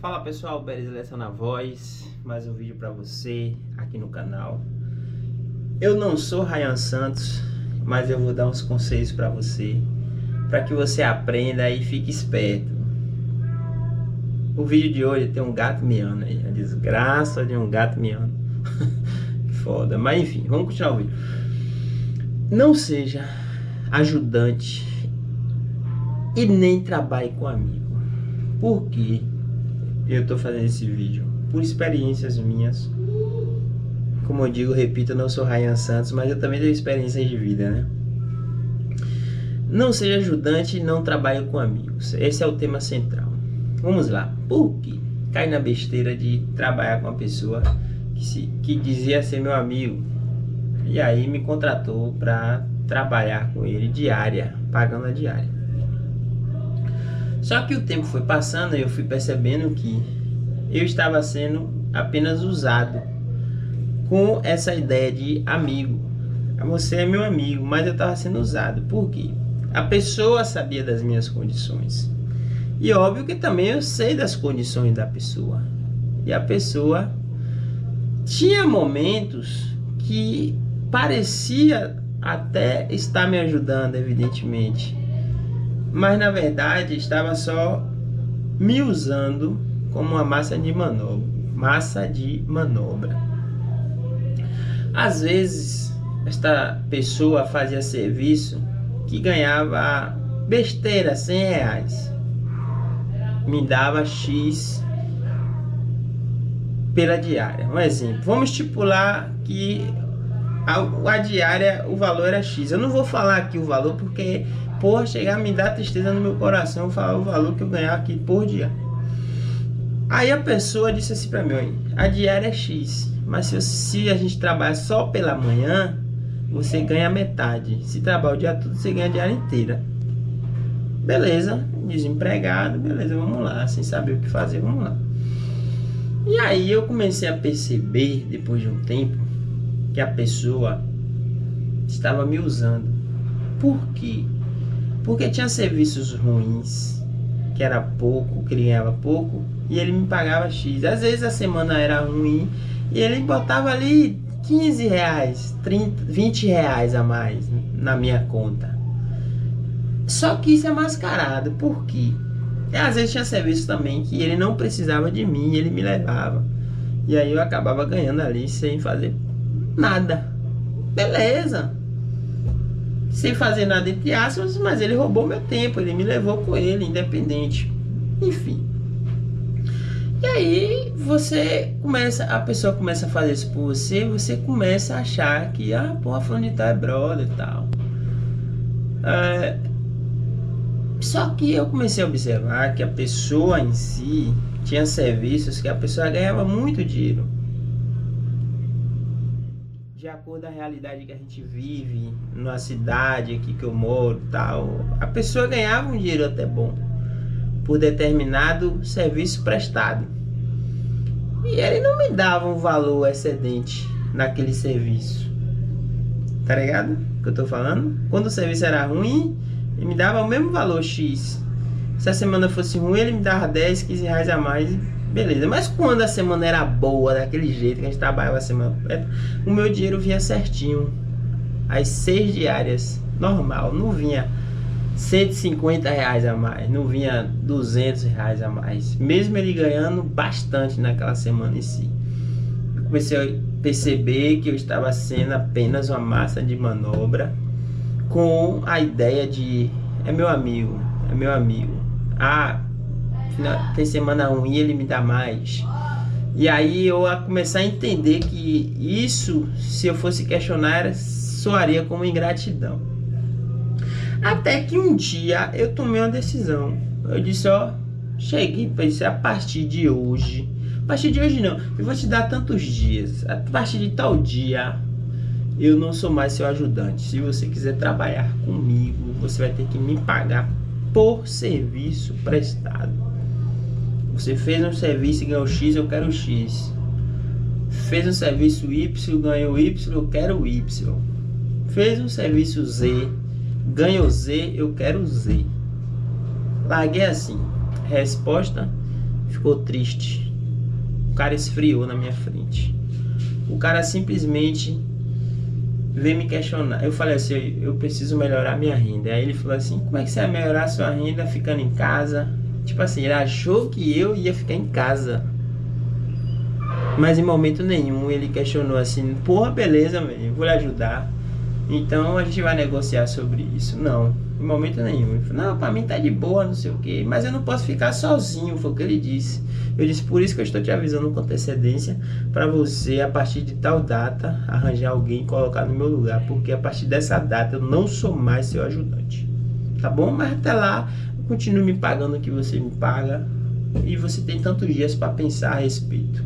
Fala pessoal, Berizeleção na voz, mais um vídeo para você aqui no canal. Eu não sou Ryan Santos, mas eu vou dar uns conselhos para você, para que você aprenda e fique esperto. O vídeo de hoje tem um gato miando aí, a desgraça de um gato miando. Foda, mas enfim, vamos continuar o vídeo. Não seja ajudante e nem trabalhe com amigo. Por quê? Eu tô fazendo esse vídeo por experiências minhas. Como eu digo, repito, eu não sou Ryan Santos, mas eu também tenho experiências de vida, né? Não seja ajudante e não trabalhe com amigos. Esse é o tema central. Vamos lá. Por quê? Cai na besteira de trabalhar com uma pessoa que dizia ser meu amigo. E aí me contratou para trabalhar com ele diária, pagando a diária. Só que o tempo foi passando e eu fui percebendo que eu estava sendo apenas usado com essa ideia de amigo. Você é meu amigo, mas eu estava sendo usado. Por quê? A pessoa sabia das minhas condições. E óbvio que também eu sei das condições da pessoa. E a pessoa tinha momentos que parecia até estar me ajudando, evidentemente. Mas na verdade estava só me usando como uma massa de manobra. Às vezes esta pessoa fazia serviço que ganhava besteira, R$100. Me dava X pela diária. Um exemplo, vamos estipular que a diária, o valor era X. Eu não vou falar aqui o valor porque chegar a me dar tristeza no meu coração falar o valor que eu ganhava aqui por dia. Aí a pessoa disse assim pra mim: a diária é X, mas se a gente trabalhar só pela manhã, você ganha metade. Se trabalhar o dia todo, você ganha a diária inteira. Beleza, desempregado, beleza, vamos lá, sem saber o que fazer, vamos lá. E aí eu comecei a perceber, depois de um tempo, que a pessoa estava me usando. Por quê? Porque tinha serviços ruins, que era pouco, que ele ganhava pouco, e ele me pagava X. Às vezes a semana era ruim, e ele botava ali R$15, 30, R$20 a mais na minha conta. Só que isso é mascarado, por quê? E às vezes tinha serviço também que ele não precisava de mim, ele me levava. E aí eu acabava ganhando ali sem fazer nada. Beleza. Sem fazer nada entre aspas, mas ele roubou meu tempo, ele me levou com ele, independente. Enfim. E aí a pessoa começa a fazer isso por você, você começa a achar que, a fulano de tal é brother e tal. Só que eu comecei a observar que a pessoa em si tinha serviços que a pessoa ganhava muito dinheiro. De acordo com a realidade que a gente vive, na cidade aqui que eu moro e tal, a pessoa ganhava um dinheiro até bom por determinado serviço prestado. E ele não me dava um valor excedente naquele serviço. Tá ligado o que eu tô falando? Quando o serviço era ruim, ele me dava o mesmo valor X. Se a semana fosse ruim, ele me dava 10, 15 reais a mais. Beleza, mas quando a semana era boa, daquele jeito que a gente trabalhava a semana completa, o meu dinheiro vinha certinho. As 6 diárias, normal, não vinha R$150 a mais, não vinha R$200 a mais. Mesmo ele ganhando bastante naquela semana em si. Eu comecei a perceber que eu estava sendo apenas uma massa de manobra com a ideia de é meu amigo. Tem semana ruim, ele me dá mais. E aí eu a começar a entender que isso, se eu fosse questionar, soaria como ingratidão. Até que um dia eu tomei uma decisão. Eu disse, cheguei e pensei, a partir de hoje não, eu vou te dar tantos dias, a partir de tal dia eu não sou mais seu ajudante. Se você quiser trabalhar comigo, você vai ter que me pagar por serviço prestado. Você fez um serviço e ganhou X, eu quero X. Fez um serviço Y, ganhou Y, eu quero Y. Fez um serviço Z, ganhou Z, eu quero Z. Larguei assim. Resposta: ficou triste. O cara esfriou na minha frente. O cara simplesmente veio me questionar. Eu falei assim, eu preciso melhorar minha renda. Aí ele falou assim, como é que você vai melhorar a sua renda ficando em casa? Tipo assim, ele achou que eu ia ficar em casa. Mas em momento nenhum ele questionou assim, porra, beleza, velho, vou lhe ajudar. Então a gente vai negociar sobre isso. Não, em momento nenhum. Ele falou, não, pra mim tá de boa, não sei o que. Mas eu não posso ficar sozinho, foi o que ele disse. Eu disse, por isso que eu estou te avisando com antecedência, pra você, a partir de tal data, arranjar alguém e colocar no meu lugar. Porque a partir dessa data eu não sou mais seu ajudante. Tá bom? Mas até lá, eu continuo me pagando o que você me paga. E você tem tantos dias pra pensar a respeito.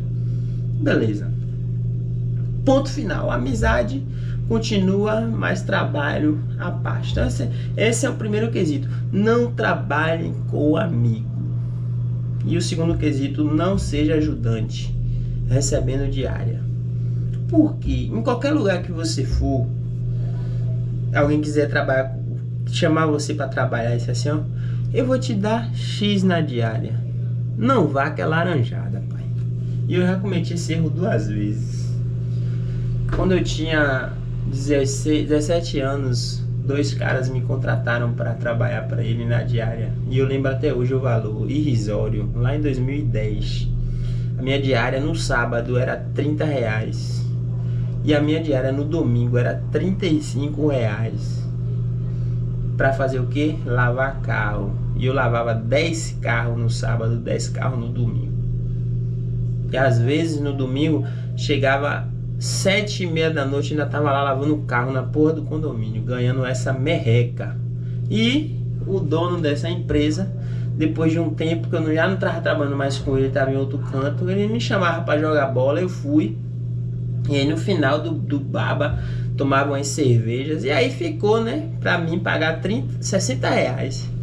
Beleza. Ponto final. Amizade continua, mas trabalho à parte. Então esse é o primeiro quesito. Não trabalhem com o amigo. E o segundo quesito, não seja ajudante, recebendo diária. Porque em qualquer lugar que você for, alguém quiser trabalhar, chamar você para trabalhar, isso assim, ó, eu vou te dar X na diária. Não vá que é laranjada, pai. E eu já cometi esse erro 2 vezes. Quando eu tinha 17 anos, 2 caras me contrataram para trabalhar para ele na diária. E eu lembro até hoje o valor irrisório, lá em 2010. A minha diária no sábado era R$30. E a minha diária no domingo era R$35. Para fazer o que? Lavar carro. E eu lavava 10 carros no sábado, 10 carros no domingo. E às vezes no domingo chegava 7h30 da noite, ainda tava lá lavando o carro na porra do condomínio, ganhando essa merreca. E o dono dessa empresa, depois de um tempo que eu já não tava trabalhando mais com ele, tava em outro canto, ele me chamava para jogar bola, eu fui. E aí no final do baba, tomava umas cervejas, e aí ficou, né, pra mim pagar R$60.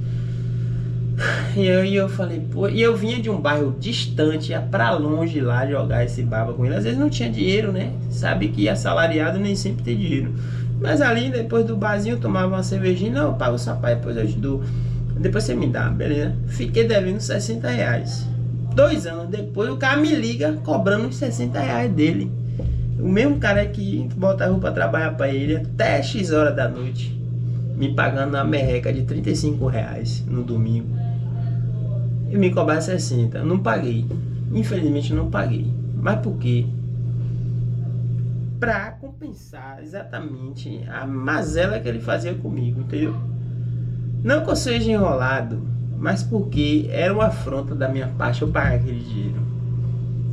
E eu falei, pô, e eu vinha de um bairro distante, ia pra longe lá jogar esse baba com ele. Às vezes não tinha dinheiro, né? Sabe que assalariado nem sempre tem dinheiro. Mas ali, depois do barzinho, eu tomava uma cervejinha. Não, eu pago o sapato, depois eu te dou. Depois você me dá, beleza? Fiquei devendo R$60. 2 anos depois, o cara me liga cobrando os R$60 dele. O mesmo cara que botava pra trabalhar pra ele até X horas da noite, me pagando uma merreca de R$35 no domingo. E me cobrar 60. Eu não paguei. Infelizmente não paguei. Mas por quê? Pra compensar exatamente a mazela que ele fazia comigo, entendeu? Não que eu seja enrolado, mas porque era uma afronta da minha parte eu pagar aquele dinheiro.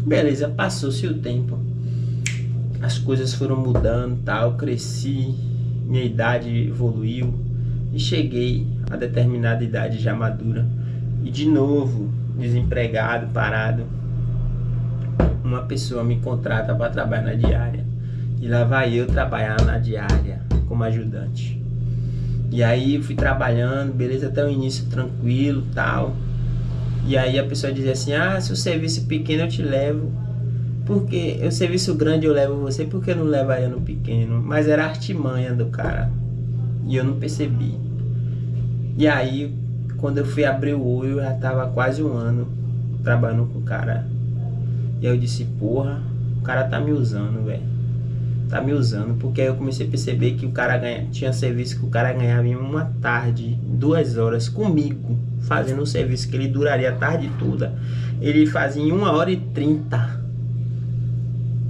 Beleza, passou-se o tempo. As coisas foram mudando, tal, cresci, minha idade evoluiu e cheguei a determinada idade já madura. E de novo, desempregado, parado, uma pessoa me contrata para trabalhar na diária. E lá vai eu trabalhar na diária como ajudante. E aí eu fui trabalhando, beleza, até o início tranquilo, tal. E aí a pessoa dizia assim, ah, se o serviço pequeno eu te levo. Porque o serviço grande eu levo você, porque eu não levaria no pequeno? Mas era artimanha do cara. E eu não percebi. E aí, quando eu fui abrir o olho, eu já tava quase 1 ano trabalhando com o cara. E aí eu disse, porra, o cara tá me usando, velho. Tá me usando. Porque aí eu comecei a perceber que o cara tinha serviço que o cara ganhava em uma tarde, 2 horas comigo, fazendo um serviço que ele duraria a tarde toda. Ele fazia em 1h30.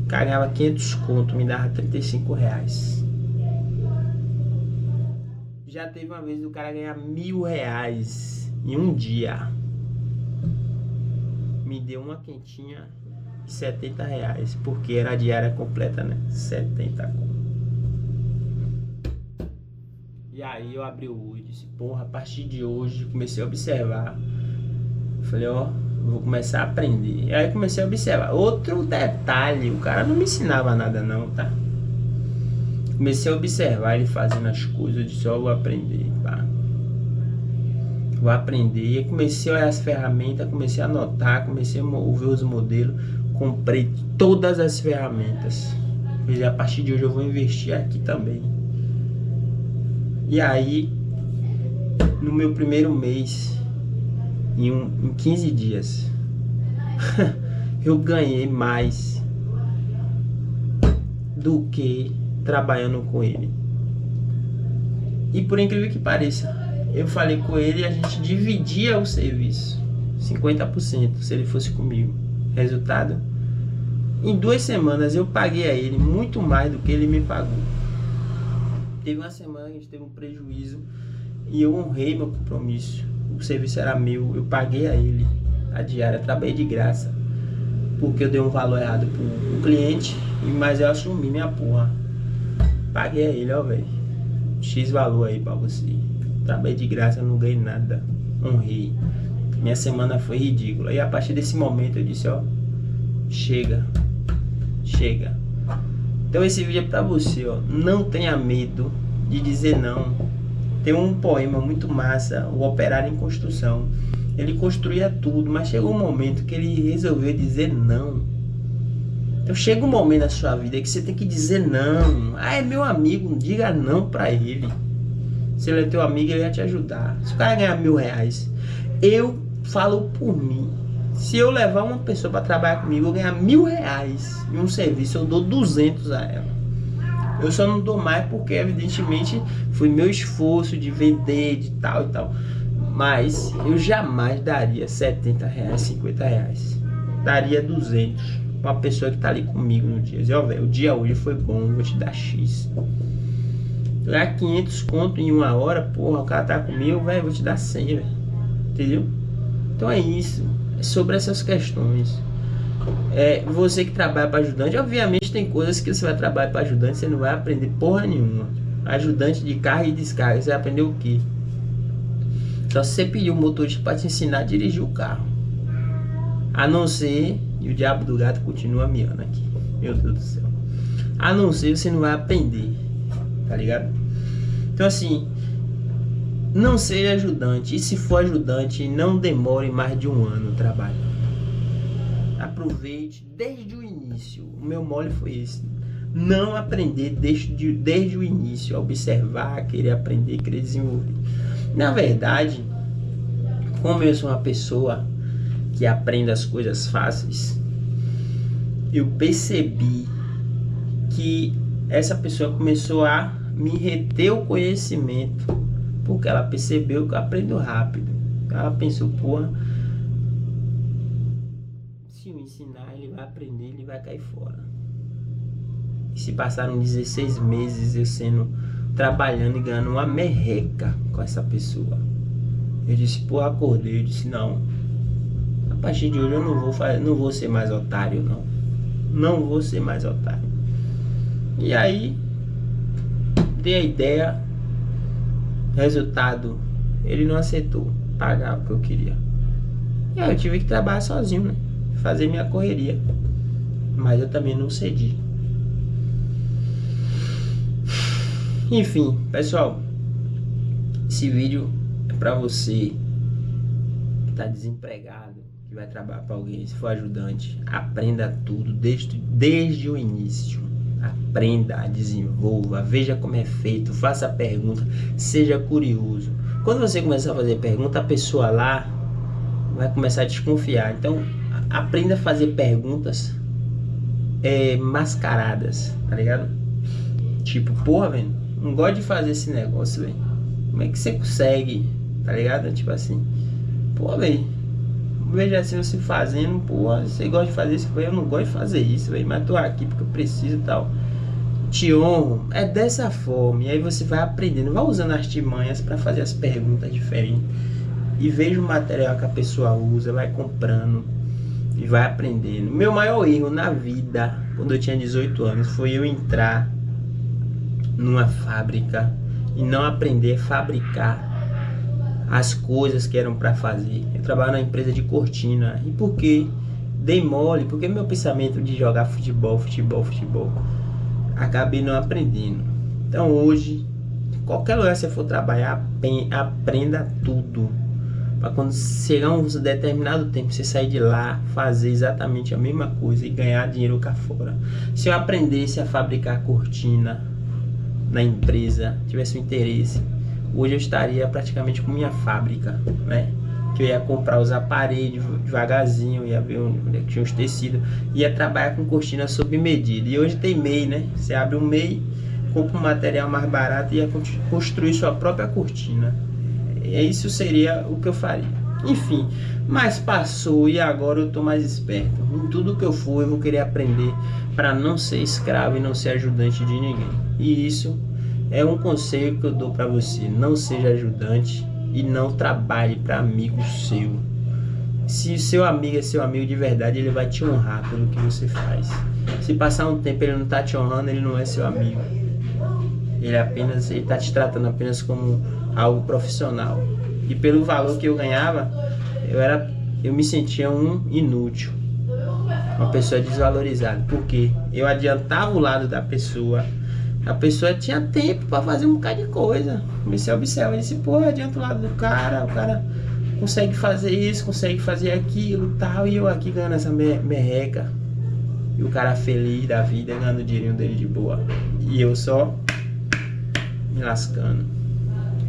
O cara ganhava 500 conto, me dava R$35. Já teve uma vez do cara ganhar R$1.000 em um dia. Me deu uma quentinha de R$70, porque era a diária completa, né? 70 conto. E aí eu abri o olho e disse, porra, a partir de hoje comecei a observar. Falei, ó, vou começar a aprender. E aí comecei a observar. Outro detalhe, o cara não me ensinava nada não, tá? Comecei a observar ele fazendo as coisas, eu disse, ó, vou aprender, pá. Vou aprender. E comecei a olhar as ferramentas, comecei a anotar, comecei a ver os modelos. Comprei todas as ferramentas. E a partir de hoje eu vou investir aqui também. E aí, no meu primeiro mês, em 15 dias, eu ganhei mais do que trabalhando com ele. E por incrível que pareça, eu falei com ele e a gente dividia o serviço 50% se ele fosse comigo. Resultado, em 2 semanas eu paguei a ele muito mais do que ele me pagou. Teve uma semana que a gente teve um prejuízo e eu honrei meu compromisso. O serviço era meu, eu paguei a ele a diária, trabalhei de graça, porque eu dei um valor errado pro cliente, mas eu assumi minha porra. Paguei a ele, ó, velho, X valor aí pra você. Trabalhei de graça, não ganhei nada, honrei. Minha semana foi ridícula. E a partir desse momento eu disse, ó, chega. Então esse vídeo é pra você, ó. Não tenha medo de dizer não. Tem um poema muito massa, O Operário em Construção. Ele construía tudo, mas chegou um momento que ele resolveu dizer não. Então chega um momento na sua vida que você tem que dizer não. Ah, é meu amigo, diga não pra ele. Se ele é teu amigo, ele vai te ajudar. Se o cara ganhar R$1.000, eu falo por mim. Se eu levar uma pessoa para trabalhar comigo, eu ganhar R$1.000 em um serviço, eu dou 200 a ela. Eu só não dou mais porque, evidentemente, foi meu esforço de vender, de tal e tal. Mas eu jamais daria R$70, R$50. Daria 200 para uma pessoa que tá ali comigo no dia. Dizer, ó, velho, o dia hoje foi bom, vou te dar X. Ganhar 500 conto em 1 hora, porra, o cara tá comigo, velho, vou te dar 100, velho. Entendeu? Então é isso. É sobre essas questões. Você que trabalha para ajudante, obviamente tem coisas que você vai trabalhar para ajudante, você não vai aprender porra nenhuma. Ajudante de carga e descarga, você vai aprender o quê? Só se você pedir um motorista para te ensinar a dirigir o carro. A não ser, e o diabo do gato continua miando aqui, meu Deus do céu. A não ser, você não vai aprender, tá ligado? Então assim, não seja ajudante. E se for ajudante, não demore mais de 1 ano trabalhando. Aproveite desde o início. O meu mole foi esse. Não aprender desde o início. Observar, querer aprender, querer desenvolver. Na verdade, como eu sou uma pessoa que aprende as coisas fáceis, eu percebi que essa pessoa começou a me reter o conhecimento, porque ela percebeu que eu aprendo rápido. Ela pensou, porra, se eu ensinar, ele vai aprender, ele vai cair fora. E se passaram 16 meses eu trabalhando e ganhando uma merreca com essa pessoa. Eu disse, pô, acordei, eu disse, não, a partir de hoje eu não vou ser mais otário, não. Não vou ser mais otário. E aí, dei a ideia. Resultado, ele não aceitou pagar o que eu queria. E aí eu tive que trabalhar sozinho, né? Fazer minha correria. Mas eu também não cedi. Enfim, pessoal, esse vídeo é pra você que tá desempregado, que vai trabalhar para alguém, se for ajudante. Aprenda tudo desde o início. Aprenda, desenvolva, veja como é feito, faça pergunta, seja curioso. Quando você começar a fazer pergunta, a pessoa lá vai começar a desconfiar. Então, aprenda a fazer perguntas mascaradas, tá ligado? Tipo, porra, velho, não gosto de fazer esse negócio, velho. Como é que você consegue, tá ligado? Tipo assim, porra, velho, veja assim você fazendo, porra, você gosta de fazer isso, eu não gosto de fazer isso, velho, mas tô aqui porque eu preciso e tal. Te honro, é dessa forma. E aí você vai aprendendo, vai usando artimanhas para fazer as perguntas diferentes. E veja o material que a pessoa usa, vai comprando e vai aprendendo. Meu maior erro na vida, quando eu tinha 18 anos, foi eu entrar numa fábrica e não aprender a fabricar as coisas que eram para fazer. Eu trabalho na empresa de cortina. E por quê? Dei mole, porque meu pensamento de jogar futebol, acabei não aprendendo. Então hoje, qualquer lugar que você for trabalhar, aprenda tudo, para quando chegar um determinado tempo, você sair de lá, fazer exatamente a mesma coisa e ganhar dinheiro cá fora. Se eu aprendesse a fabricar cortina na empresa, tivesse um interesse, hoje eu estaria praticamente com minha fábrica, né? que eu ia comprar os aparelhos devagarzinho, ia ver onde é que tinha os tecidos, ia trabalhar com cortina sob medida. E hoje tem MEI, né? Você abre um MEI, compra um material mais barato e ia construir sua própria cortina. Isso seria o que eu faria. Enfim, mas passou e agora eu tô mais esperto. Em tudo que eu for, eu vou querer aprender para não ser escravo e não ser ajudante de ninguém. E isso é um conselho que eu dou para você. Não seja ajudante e não trabalhe para amigo seu. Se o seu amigo é seu amigo de verdade, ele vai te honrar pelo que você faz. Se passar um tempo ele não tá te honrando, ele não é seu amigo. Ele tá te tratando apenas como algo profissional. E pelo valor que eu ganhava, eu me sentia um inútil, uma pessoa desvalorizada, porque eu adiantava o lado da pessoa, a pessoa tinha tempo para fazer um bocado de coisa. Comecei a observar, eu disse, pô, adianta o lado do cara, o cara consegue fazer isso, consegue fazer aquilo, tal, e eu aqui ganhando essa merreca, e o cara feliz da vida, ganhando o dinheirinho dele de boa, e eu só me lascando.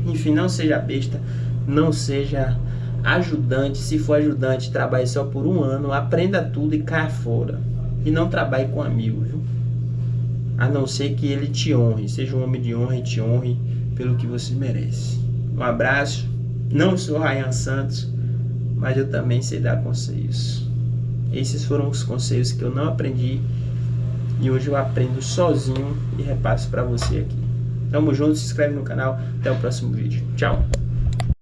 Enfim, não seja besta, não seja ajudante. Se for ajudante, trabalhe só por um ano, aprenda tudo e caia fora. E não trabalhe com amigo, viu? A não ser que ele te honre, seja um homem de honra e te honre pelo que você merece. Um abraço. Não sou Ryan Santos, mas eu também sei dar conselhos. Esses foram os conselhos que eu não aprendi e hoje eu aprendo sozinho e repasso para você aqui. Tamo junto, se inscreve no canal. Até o próximo vídeo. Tchau.